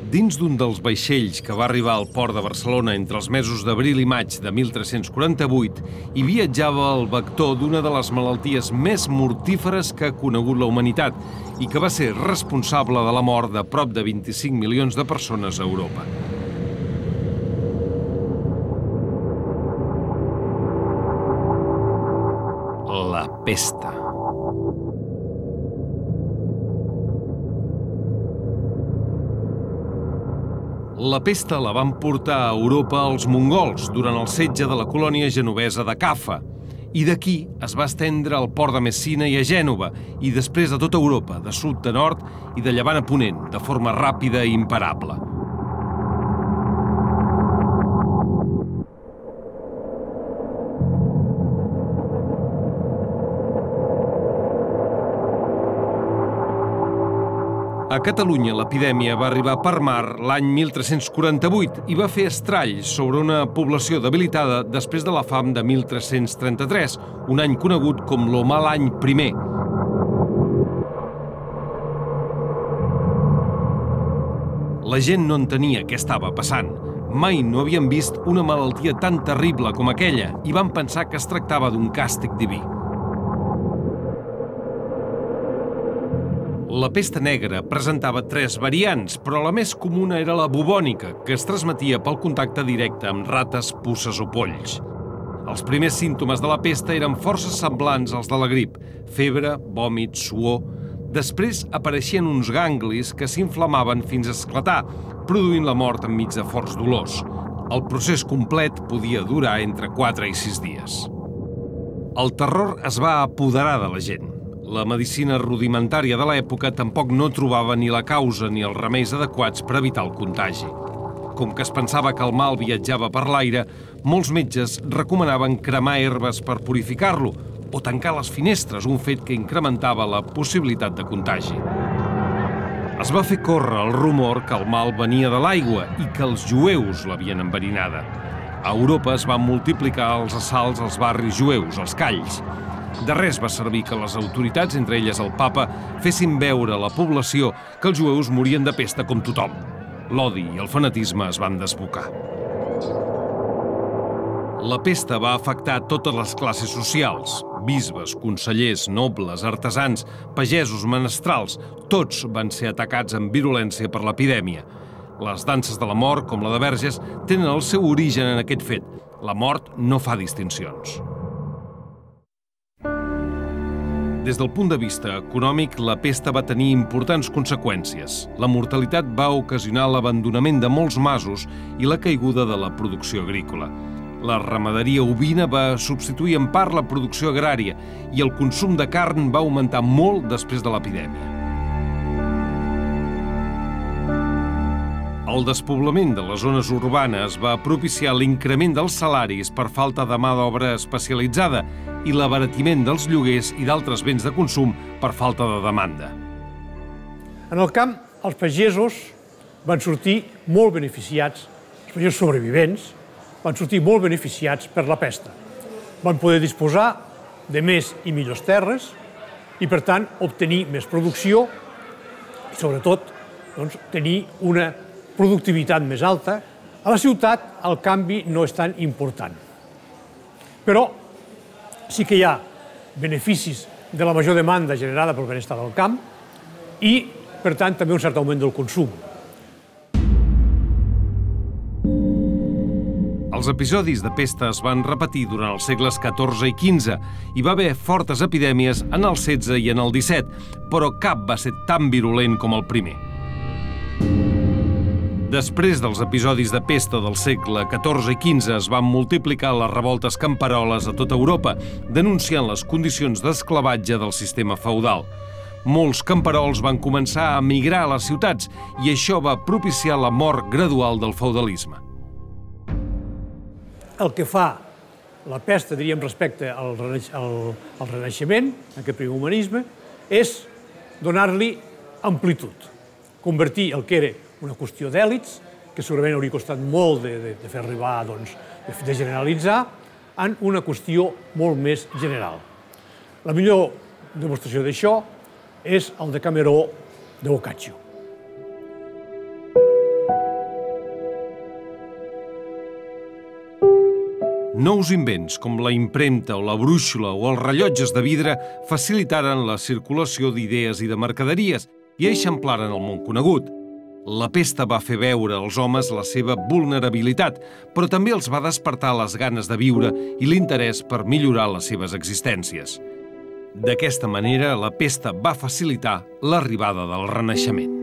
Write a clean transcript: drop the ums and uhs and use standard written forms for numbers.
Dins d'un dels vaixells que va arribar al port de Barcelona entre els mesos d'abril i maig de 1348, hi viatjava el vector d'una de les malalties més mortíferes que ha conegut la humanitat i que va ser responsable de la mort de prop de 25 milions de persones a Europa. La pesta. La pesta la van portar a Europa els mongols durant el setge de la colònia genovesa de Caffa. I d'aquí es va estendre al port de Messina i a Gènova, i després a tota Europa, de sud a nord i de llevant a ponent, de forma ràpida i imparable. A Catalunya l'epidèmia va arribar per mar l'any 1348 i va fer estralls sobre una població debilitada després de la fam de 1333, un any conegut com lo mal any primer. La gent no entenia què estava passant. Mai no havien vist una malaltia tan terrible com aquella i van pensar que es tractava d'un càstig diví. La pesta negra presentava 3 variants, però la més comuna era la bubònica, que es transmetia pel contacte directe amb rates, puces o polls. Els primers símptomes de la pesta eren força semblants als de la grip: febre, vòmit, suor. Després apareixien uns ganglis que s'inflamaven fins a esclatar, produint la mort enmig de forts dolors. El procés complet podia durar entre 4 i 6 dies. El terror es va apoderar de la gent. La medicina rudimentària de l'època tampoc no trobava ni la causa ni els remeis adequats per evitar el contagi. Com que es pensava que el mal viatjava per l'aire, molts metges recomanaven cremar herbes per purificar-lo o tancar les finestres, un fet que incrementava la possibilitat de contagi. Es va fer córrer el rumor que el mal venia de l'aigua i que els jueus l'havien enverinada. A Europa es van multiplicar els assalts als barris jueus, els calls. De res va servir que les autoritats, entre elles el papa, fessin veure a la població que els jueus morien de pesta com tothom. L'odi i el fanatisme es van desbocar. La pesta va afectar totes les classes socials. Bisbes, consellers, nobles, artesans, pagesos, menestrals, tots van ser atacats amb virulència per l'epidèmia. Les danses de la mort, com la de Verges, tenen el seu origen en aquest fet. La mort no fa distincions. Des del punt de vista econòmic, la pesta va tenir importants conseqüències. La mortalitat va ocasionar l'abandonament de molts masos i la caiguda de la producció agrícola. La ramaderia ovina va substituir en part la producció agrària i el consum de carn va augmentar molt després de l'epidèmia. El despoblament de les zones urbanes va propiciar l'increment dels salaris per falta de mà d'obra especialitzada i l'abaratiment dels lloguers i d'altres béns de consum per falta de demanda. En el camp, els pagesos van sortir molt beneficiats, els pagesos sobrevivents van sortir molt beneficiats per la pesta. Van poder disposar de més i millors terres i, per tant, obtenir més producció i, sobretot, tenir una productivitat més alta. A la ciutat el canvi no és tan important. Però sí que hi ha beneficis de la major demanda generada pel benestar del camp i, per tant, també un cert augment del consum. Els episodis de pesta es van repetir durant els segles XIV i XV. Hi va haver fortes epidèmies en el XVI i en el XVII, però cap va ser tan virulent com el primer. Després dels episodis de pesta del segle XIV i XV es van multiplicar les revoltes camperoles a tota Europa, denunciant les condicions d'esclavatge del sistema feudal. Molts camperols van començar a emigrar a les ciutats i això va propiciar la mort gradual del feudalisme. El que fa la pesta, diríem, respecte al Renaixement, aquest primer humanisme, és donar-li amplitud, convertir el que era una qüestió d'èlits, que segurament hauria costat molt de fer arribar, de generalitzar, en una qüestió molt més general. La millor demostració d'això és el Decameró de Boccaccio. Nous invents com la impremta o la brúixola o els rellotges de vidre facilitaren la circulació d'idees i de mercaderies i eixamplaren el món conegut. La pesta va fer veure als homes la seva vulnerabilitat, però també els va despertar les ganes de viure i l'interès per millorar les seves existències. D'aquesta manera, la pesta va facilitar l'arribada del Renaixement.